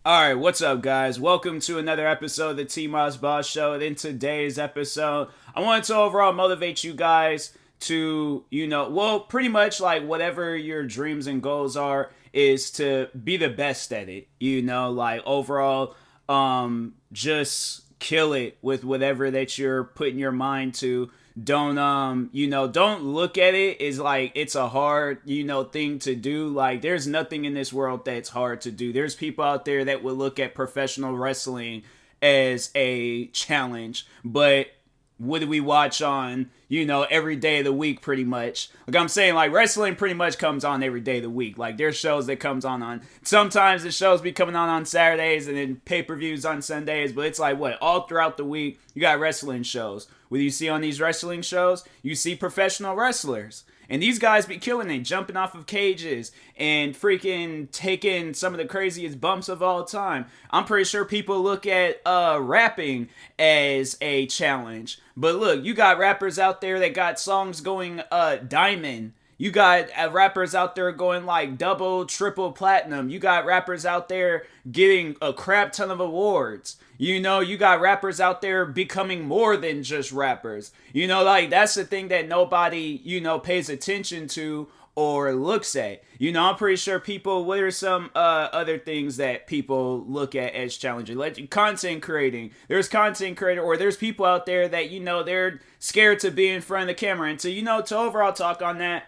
Alright, what's up, guys? Welcome to another episode of the TMossBoss Show. And in today's episode, I wanted to overall motivate you guys to, pretty much like whatever your dreams and goals are, is to be the best at it. Like overall, just kill it with whatever that you're putting your mind to. Don't look at it as like it's a hard, thing to do. Like there's nothing in this world that's hard to do. There's people out there that would look at professional wrestling as a challenge, but what do we watch on, every day of the week pretty much? Like I'm saying, like wrestling pretty much comes on every day of the week. Like there's shows that comes on. Sometimes the shows be coming on Saturdays and then pay-per-views on Sundays, but it's like what? All throughout the week, you got wrestling shows. What do you see on these wrestling shows? You see professional wrestlers. And these guys be killing it, jumping off of cages and freaking taking some of the craziest bumps of all time. I'm pretty sure people look at rapping as a challenge. But look, you got rappers out there that got songs going diamond. You got rappers out there going like double, triple platinum. You got rappers out there getting a crap ton of awards. You got rappers out there becoming more than just rappers. Like that's the thing that nobody, pays attention to or looks at. I'm pretty sure what are some other things that people look at as challenging? Like content creating. There's content creator, or there's people out there that, they're scared to be in front of the camera. And to overall talk on that,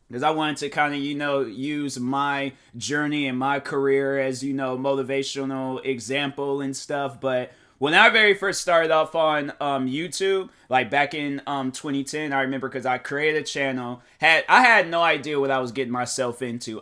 because I wanted to kind of, use my journey and my career as, motivational example and stuff. But when I very first started off on YouTube, like back in 2010, I remember because I created a channel. I had no idea what I was getting myself into.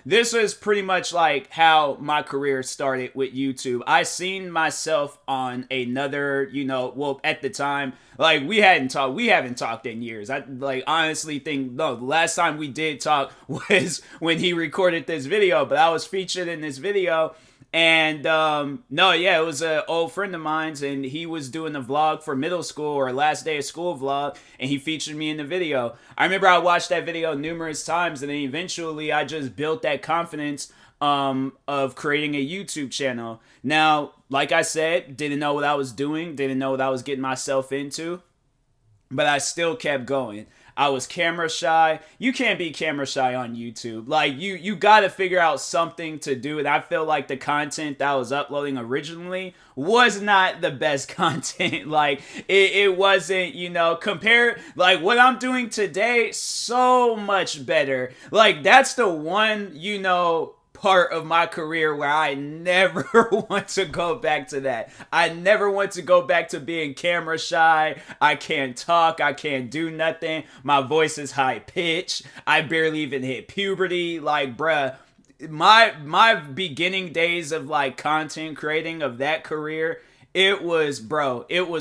This was pretty much like how my career started with YouTube. I seen myself on another, at the time, like we haven't talked in years. I like honestly think no, the last time we did talk was when he recorded this video, but I was featured in this video. And it was an old friend of mine's, and he was doing a vlog for middle school or last day of school vlog, and he featured me in the video. I remember I watched that video numerous times, and then eventually I just built that confidence of creating a YouTube channel. Now, like I said, didn't know what I was doing, didn't know what I was getting myself into, but I still kept going. I was camera shy. You can't be camera shy on YouTube. Like you got to figure out something to do. And I feel like the content that I was uploading originally was not the best content. Like it wasn't, compared like what I'm doing today, so much better. Like that's the one, part of my career where I never want to go back to that. I never want to go back to being camera shy. I can't talk. I can't do nothing. My voice is high pitched. I barely even hit puberty. Like, bruh, my beginning days of like content creating of that career, it was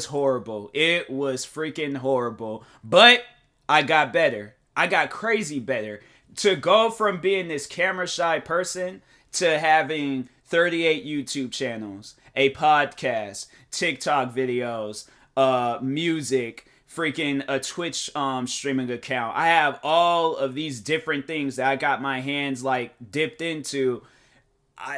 horrible. It was freaking horrible. But I got better. I got crazy better. To go from being this camera shy person to having 38 YouTube channels, a podcast, TikTok videos, music, freaking a Twitch streaming account. I have all of these different things that I got my hands like dipped into.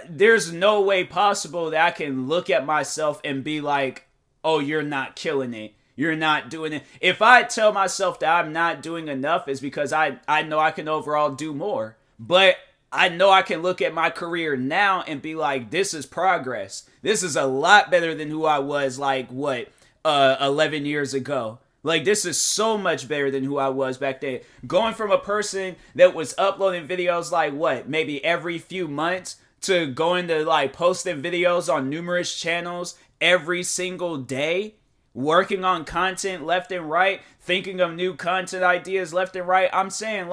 There's no way possible that I can look at myself and be like, oh, you're not killing it. You're not doing it. If I tell myself that I'm not doing enough, it's because I know I can overall do more. But I know I can look at my career now and be like, this is progress. This is a lot better than who I was 11 years ago. Like, this is so much better than who I was back then. Going from a person that was uploading videos maybe every few months to going to posting videos on numerous channels every single day. Working on content left and right, thinking of new content ideas left and right. I'm saying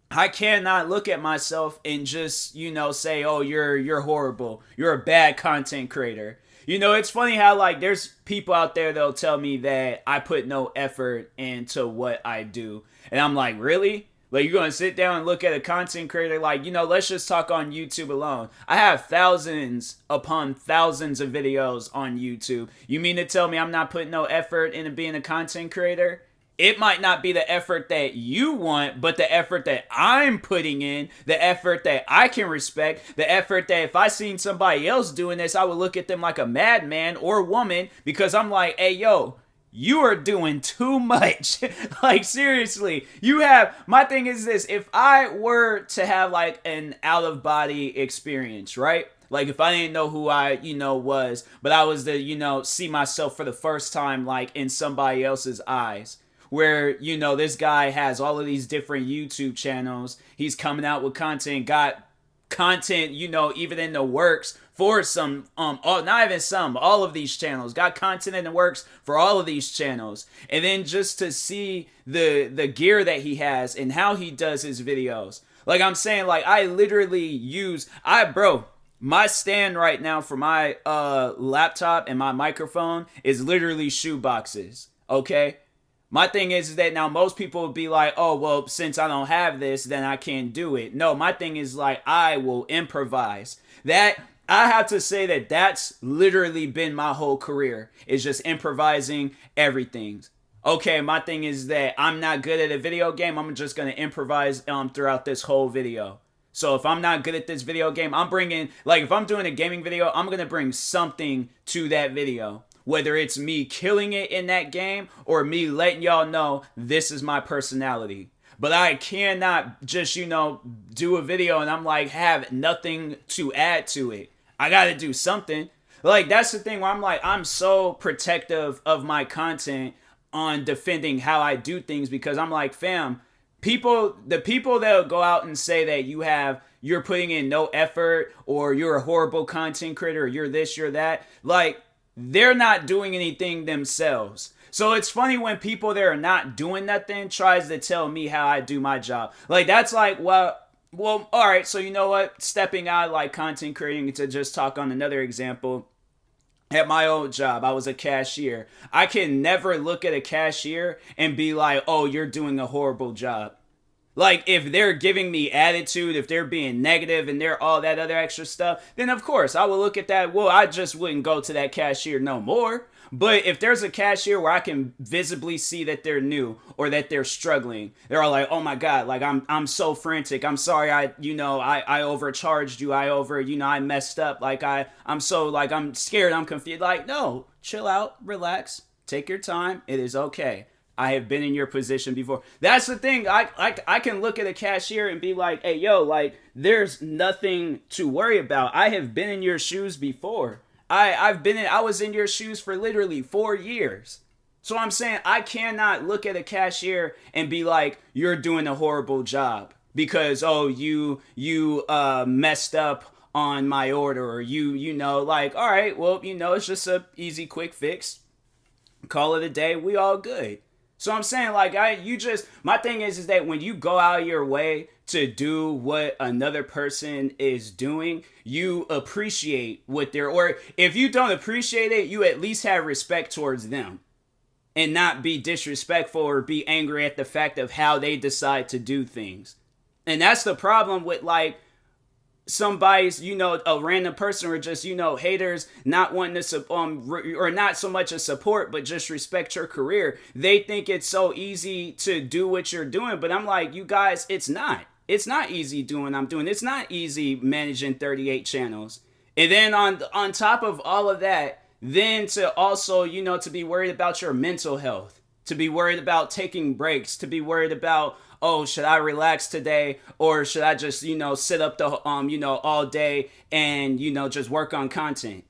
I cannot look at myself and just, say, oh, you're horrible. You're a bad content creator. It's funny how there's people out there that'll tell me that I put no effort into what I do. And I'm like, really? Like, you're going to sit down and look at a content creator let's just talk on YouTube alone. I have thousands upon thousands of videos on YouTube. You mean to tell me I'm not putting no effort into being a content creator? it might not be the effort that you want, but the effort that I'm putting in, the effort that I can respect, the effort that if I seen somebody else doing this, I would look at them like a madman or woman, because I'm like, hey, yo, you are doing too much. Like, seriously, my thing is this: if I were to have like an out of body experience, right? Like, if I didn't know who I, was, but I was to, see myself for the first time, like in somebody else's eyes, where, this guy has all of these different YouTube channels. He's coming out with content, got content, even in the works for some, not even some, all of these channels, got content in the works for all of these channels. And then just to see the gear that he has and how he does his videos. Like, I'm saying, like, I literally my stand right now for my laptop and my microphone is literally shoe boxes, okay? My thing is that now most people would be like, oh, well, since I don't have this, then I can't do it. No, my thing is like, I will improvise. That, I have to say that that's literally been my whole career, is just improvising everything. Okay, my thing is that I'm not good at a video game. I'm just going to improvise throughout this whole video. So if I'm not good at this video game, I'm bringing, like, if I'm doing a gaming video, I'm going to bring something to that video. Whether it's me killing it in that game or me letting y'all know this is my personality. But I cannot just, do a video and I'm like, have nothing to add to it. I got to do something. Like, that's the thing where I'm like, I'm so protective of my content on defending how I do things, because I'm like, fam, the people that'll go out and say that you're putting in no effort, or you're a horrible content creator, or you're this, you're that, like, they're not doing anything themselves. So it's funny when people that are not doing nothing tries to tell me how I do my job. Like, that's like, well, all right, so you know what? Stepping out like content creating, to just talk on another example. At my old job, I was a cashier. I can never look at a cashier and be like, oh, you're doing a horrible job. Like, if they're giving me attitude, if they're being negative and they're all that other extra stuff, then of course I will look at that. Well, I just wouldn't go to that cashier no more. But if there's a cashier where I can visibly see that they're new or that they're struggling, they're all like, oh my God, like I'm so frantic. I'm sorry. I overcharged you. I messed up. Like I'm so, like, I'm scared. I'm confused. Like, no, chill out, relax, take your time. It is okay. I have been in your position before. That's the thing. I can look at a cashier and be like, hey, yo, like, there's nothing to worry about. I have been in your shoes before. I was in your shoes for literally 4 years. So I'm saying I cannot look at a cashier and be like, you're doing a horrible job because, oh, you messed up on my order, or like, all right, well, it's just a easy, quick fix. Call it a day. We all good. So I'm saying, like, my thing is that when you go out of your way to do what another person is doing, you appreciate or if you don't appreciate it, you at least have respect towards them and not be disrespectful or be angry at the fact of how they decide to do things. And that's the problem with, like, somebody's, a random person, or just, haters not wanting to, or not so much a support, but just respect your career. They think it's so easy to do what you're doing. But I'm like, you guys, it's not. It's not easy doing what I'm doing. It's not easy managing 38 channels. And then on top of all of that, then to also, to be worried about your mental health, to be worried about taking breaks, to be worried about, oh, should I relax today, or should I just, sit up all day and, just work on content?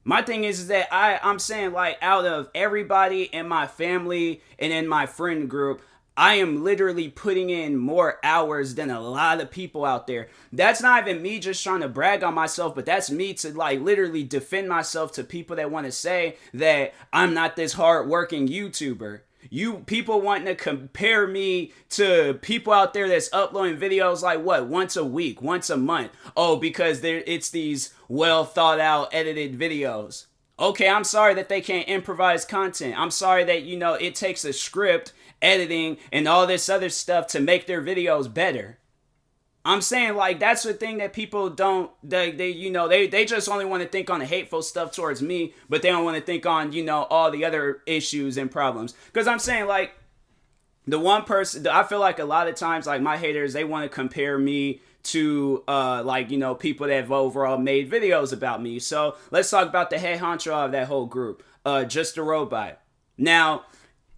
My thing is that I'm saying, like, out of everybody in my family and in my friend group, I am literally putting in more hours than a lot of people out there. That's not even me just trying to brag on myself, but that's me to, like, literally defend myself to people that want to say that I'm not this hard-working YouTuber. You people wanting to compare me to people out there that's uploading videos like once a week, once a month. Oh, because it's these well thought out edited videos. Okay, I'm sorry that they can't improvise content. I'm sorry that, it takes a script, editing, and all this other stuff to make their videos better. I'm saying, like, that's the thing that people don't, they just only want to think on the hateful stuff towards me, but they don't want to think on, all the other issues and problems. Because I'm saying, like, the one person, I feel like a lot of times, like my haters, they want to compare me to like, you know, people that have overall made videos about me. So let's talk about the head honcho of that whole group, Just a Robot. Now,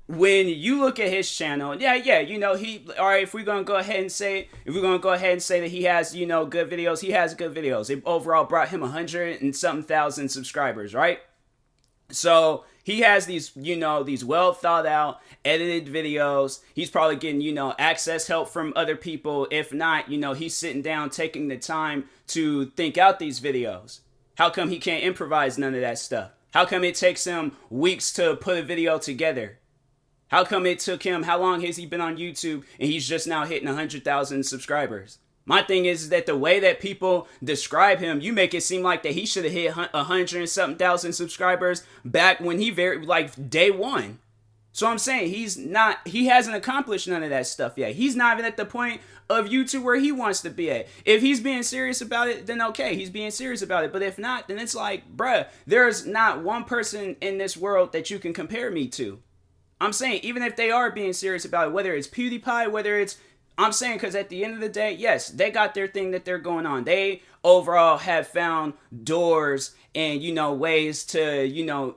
when you look at his channel, you know, all right, if we're gonna go ahead and say that he has, you know, good videos, he has good videos. It overall brought him 100 and something thousand subscribers, right? So he has these, you know, these well thought out, edited videos. He's probably getting, you know, access help from other people. If not, you know, he's sitting down, taking the time to think out these videos. How come he can't improvise none of that stuff? How come it takes him weeks to put a video together? How come it took him, how long has he been on YouTube and he's just now hitting 100,000 subscribers? My thing is that the way that people describe him, you make it seem like that he should have hit 100 and something thousand subscribers back when like day one. So I'm saying he hasn't accomplished none of that stuff yet. He's not even at the point of YouTube where he wants to be at. If he's being serious about it, then okay, he's being serious about it. But if not, then it's like, bruh, there's not one person in this world that you can compare me to. I'm saying, even if they are being serious about it, whether it's PewDiePie, I'm saying, because at the end of the day, yes, they got their thing that they're going on. They overall have found doors and, you know, ways to, you know,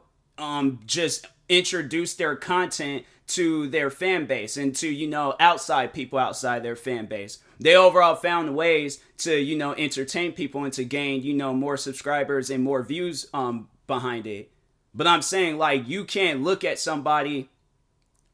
just introduce their content to their fan base and to, you know, outside people outside their fan base. They overall found ways to, you know, entertain people and to gain, you know, more subscribers and more views behind it. But I'm saying, like, you can't look at somebody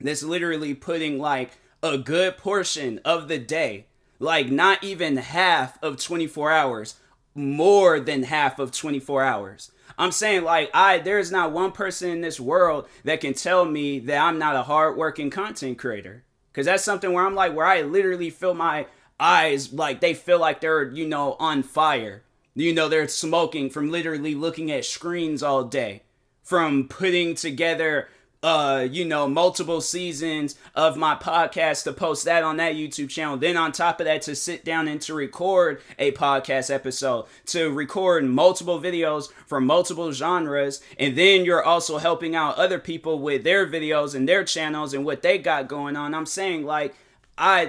that's literally putting like a good portion of the day, like not even half of 24 hours, more than half of 24 hours. I'm saying, like, there's not one person in this world that can tell me that I'm not a hardworking content creator. Because that's something where I'm like, where I literally feel my eyes, like they feel like they're, you know, on fire. You know, they're smoking from literally looking at screens all day, from putting together you know, multiple seasons of my podcast to post that on that YouTube channel. Then on top of that, to sit down and to record a podcast episode, to record multiple videos from multiple genres. And then you're also helping out other people with their videos and their channels and what they got going on. I'm saying, like, I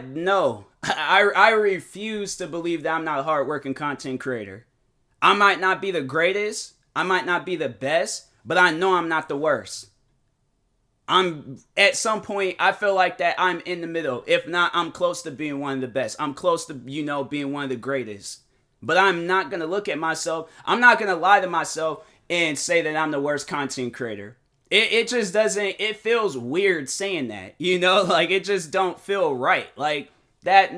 refuse to believe that I'm not a hardworking content creator. I might not be the greatest, I might not be the best, but I know I'm not the worst. I'm at some point, I feel like that I'm in the middle. If not, I'm close to being one of the best. I'm close to, you know, being one of the greatest. But I'm not going to look at myself. I'm not going to lie to myself and say that I'm the worst content creator. It just doesn't, it feels weird saying that, you know, like it just don't feel right. Like that's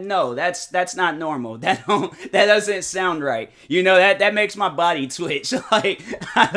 not normal. That doesn't sound right. You know, that makes my body twitch. Like I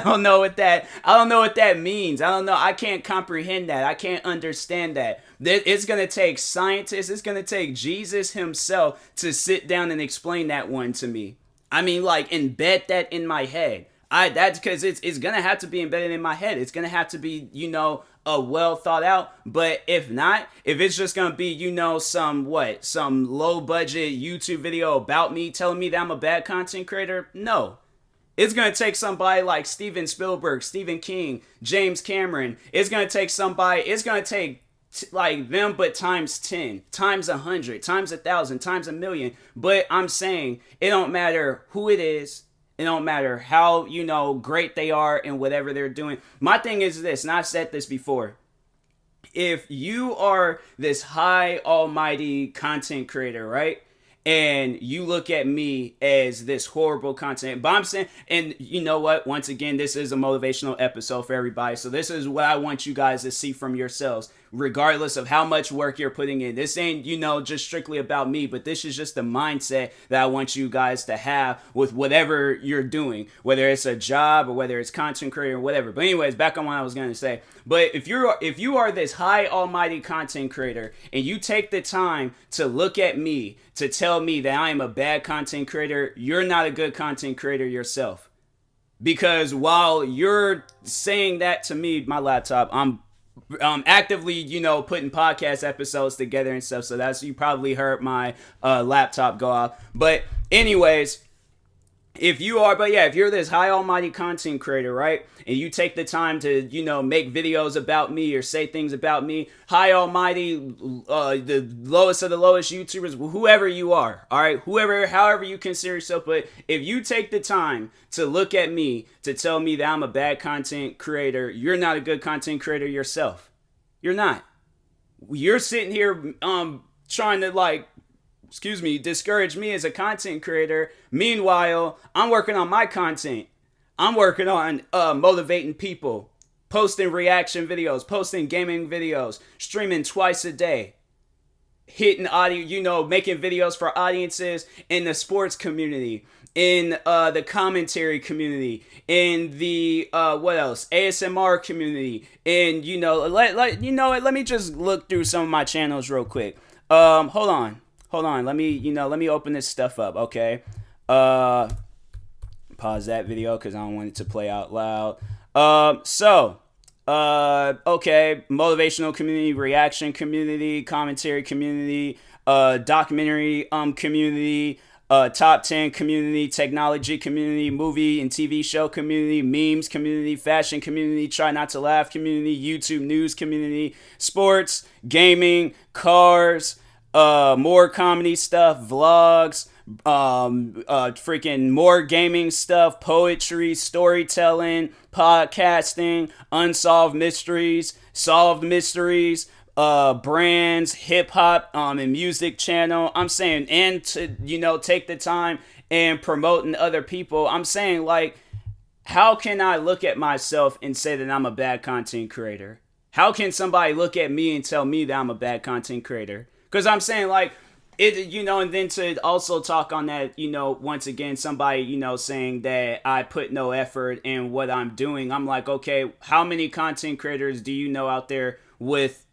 don't know what that means. I don't know. I can't comprehend that. I can't understand that. It's going to take scientists. It's going to take Jesus himself to sit down and explain that one to me. I mean, like, embed that in my head. That's because it's going to have to be embedded in my head. It's going to have to be, you know, a well thought out. But if not, if it's just gonna be, you know, some low budget YouTube video about me telling me that I'm a bad content creator, no. It's gonna take somebody like Steven Spielberg, Stephen King, James Cameron. It's gonna take like them, but times 10, times 100, times 1,000, times 1,000,000. But I'm saying, it don't matter who it is. It don't matter how, you know, great they are and whatever they're doing. My thing is this, and I've said this before. If you are this high almighty content creator, right? And you look at me as this horrible content, but I'm saying, and you know what? Once again, this is a motivational episode for everybody. So this is what I want you guys to see from yourselves, regardless of how much work you're putting in. This ain't, you know, just strictly about me, but this is just the mindset that I want you guys to have with whatever you're doing, whether it's a job or whether it's content creator or whatever. But anyways, back on what I was going to say. But if you are this high almighty content creator and you take the time to look at me to tell me that I am a bad content creator, you're not a good content creator yourself. Because while you're saying that to me, my laptop, I'm actively, you know, putting podcast episodes together and stuff. So you probably heard my laptop go off. But anyways, if you are, but yeah, if you're this high almighty content creator, right, and you take the time to, make videos about me or say things about me, high almighty, the lowest of the lowest YouTubers, whoever you are, all right, whoever, however you consider yourself, but if you take the time to look at me to tell me that I'm a bad content creator, you're not a good content creator yourself. You're not. You're sitting here, trying to discourage me as a content creator. Meanwhile, I'm working on my content. I'm working on motivating people, posting reaction videos, posting gaming videos, streaming twice a day, hitting audio, making videos for audiences in the sports community, in the commentary community, in the what else, ASMR community, and let me just look through some of my channels real quick. Hold on. Let me open this stuff up, okay? Pause that video because I don't want it to play out loud. Okay, motivational community, reaction community, commentary community, documentary community, top 10 community, technology community, movie and TV show community, memes community, fashion community, try not to laugh community, YouTube news community, sports, gaming, cars, more comedy stuff, vlogs, freaking more gaming stuff, poetry, storytelling, podcasting, unsolved mysteries, solved mysteries, brands, hip hop, and music channel. I'm saying, and to, take the time and promoting other people. I'm saying, like, how can I look at myself and say that I'm a bad content creator? How can somebody look at me and tell me that I'm a bad content creator? Because I'm saying, like, it, and then to also talk on that, once again, somebody, saying that I put no effort in what I'm doing. I'm like, okay, how many content creators do you know out there with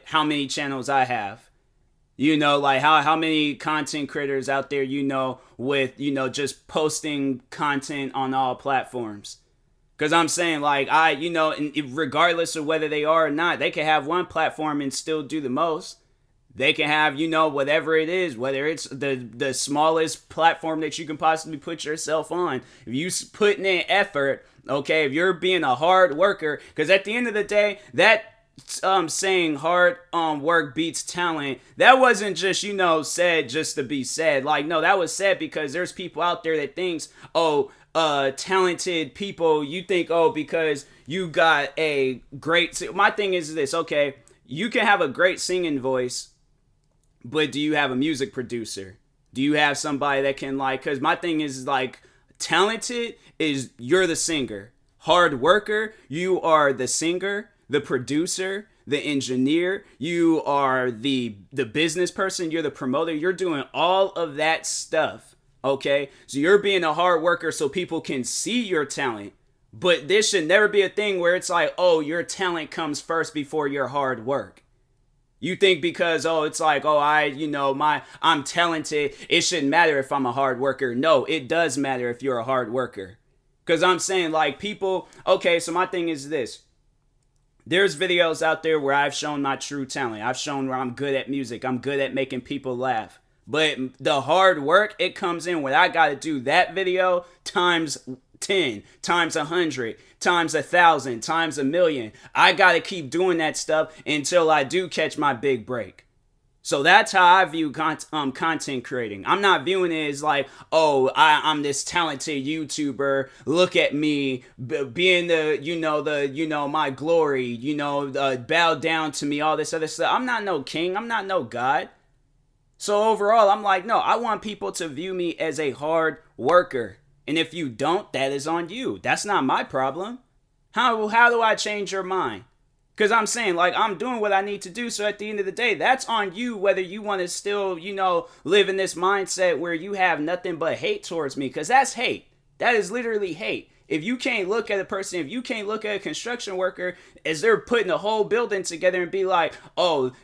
how many channels I have? Like how many content creators out there, with, just posting content on all platforms? Because I'm saying, like, and regardless of whether they are or not, they can have one platform and still do the most. They can have, whatever it is, whether it's the smallest platform that you can possibly put yourself on. If you putting in effort, okay, if you're being a hard worker, because at the end of the day, that saying hard work beats talent, that wasn't just, said just to be said. Like, no, that was said because there's people out there that thinks, talented people, you think, because you got a great, my thing is this, okay, you can have a great singing voice, but do you have a music producer? Do you have somebody that can, like, because my thing is, like, talented is you're the singer. Hard worker, you are the singer, the producer, the engineer, you are the business person, you're the promoter, you're doing all of that stuff, okay? So you're being a hard worker so people can see your talent. But this should never be a thing where it's like, your talent comes first before your hard work. You think because, it's like, I'm talented, it shouldn't matter if I'm a hard worker. No, it does matter if you're a hard worker. Because I'm saying, like, people, okay, so my thing is this. There's videos out there where I've shown my true talent. I've shown where I'm good at music. I'm good at making people laugh. But the hard work, it comes in when I got to do that video times 10, times 100, times 1,000, times 1,000,000. I got to keep doing that stuff until I do catch my big break. So that's how I view content creating. I'm not viewing it as like, I'm this talented YouTuber. Look at me being my glory, bow down to me, all this other stuff. I'm not no king. I'm not no god. So overall, I'm like, no, I want people to view me as a hard worker. And if you don't, that is on you. That's not my problem. How do I change your mind? Because I'm saying, like, I'm doing what I need to do. So at the end of the day, that's on you whether you want to still, live in this mindset where you have nothing but hate towards me. Because that's hate. That is literally hate. If you can't look at a person, if you can't look at a construction worker as they're putting a whole building together and be like,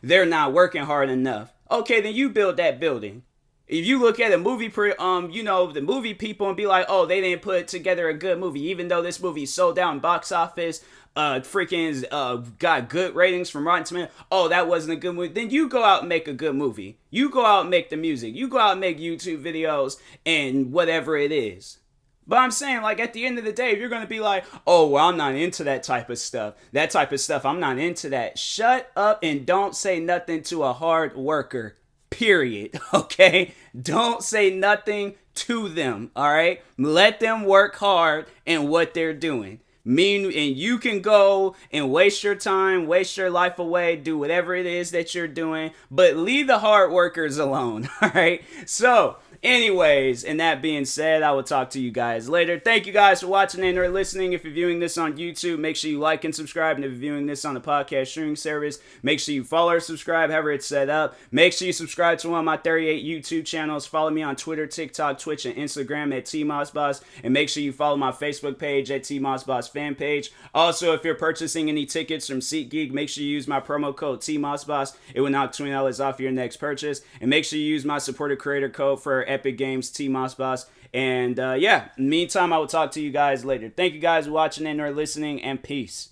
they're not working hard enough. Okay, then you build that building. If you look at a movie, the movie people and be like, they didn't put together a good movie, even though this movie sold out in box office, got good ratings from Rotten Tomatoes. That wasn't a good movie. Then you go out and make a good movie. You go out and make the music. You go out and make YouTube videos and whatever it is. But I'm saying, like, at the end of the day, if you're going to be like, oh, well, I'm not into that type of stuff, I'm not into that. Shut up and don't say nothing to a hard worker, period. Okay? Don't say nothing to them, all right? Let them work hard in what they're doing. And you can go and waste your time, waste your life away, do whatever it is that you're doing, but leave the hard workers alone, all right? So, anyways, and that being said, I will talk to you guys later. Thank you guys for watching and or listening. If you're viewing this on YouTube, make sure you like and subscribe. And if you're viewing this on the podcast streaming service, make sure you follow or subscribe, however it's set up. Make sure you subscribe to one of my 38 YouTube channels. Follow me on Twitter, TikTok, Twitch, and Instagram at TMossBoss. And make sure you follow my Facebook page at TMossBoss fan page. Also, if you're purchasing any tickets from SeatGeek, make sure you use my promo code TMossBoss. It will knock $20 off your next purchase. And make sure you use my supported creator code for Epic Games, TMossBoss. And yeah, in the meantime, I will talk to you guys later. Thank you guys for watching and or listening, and peace.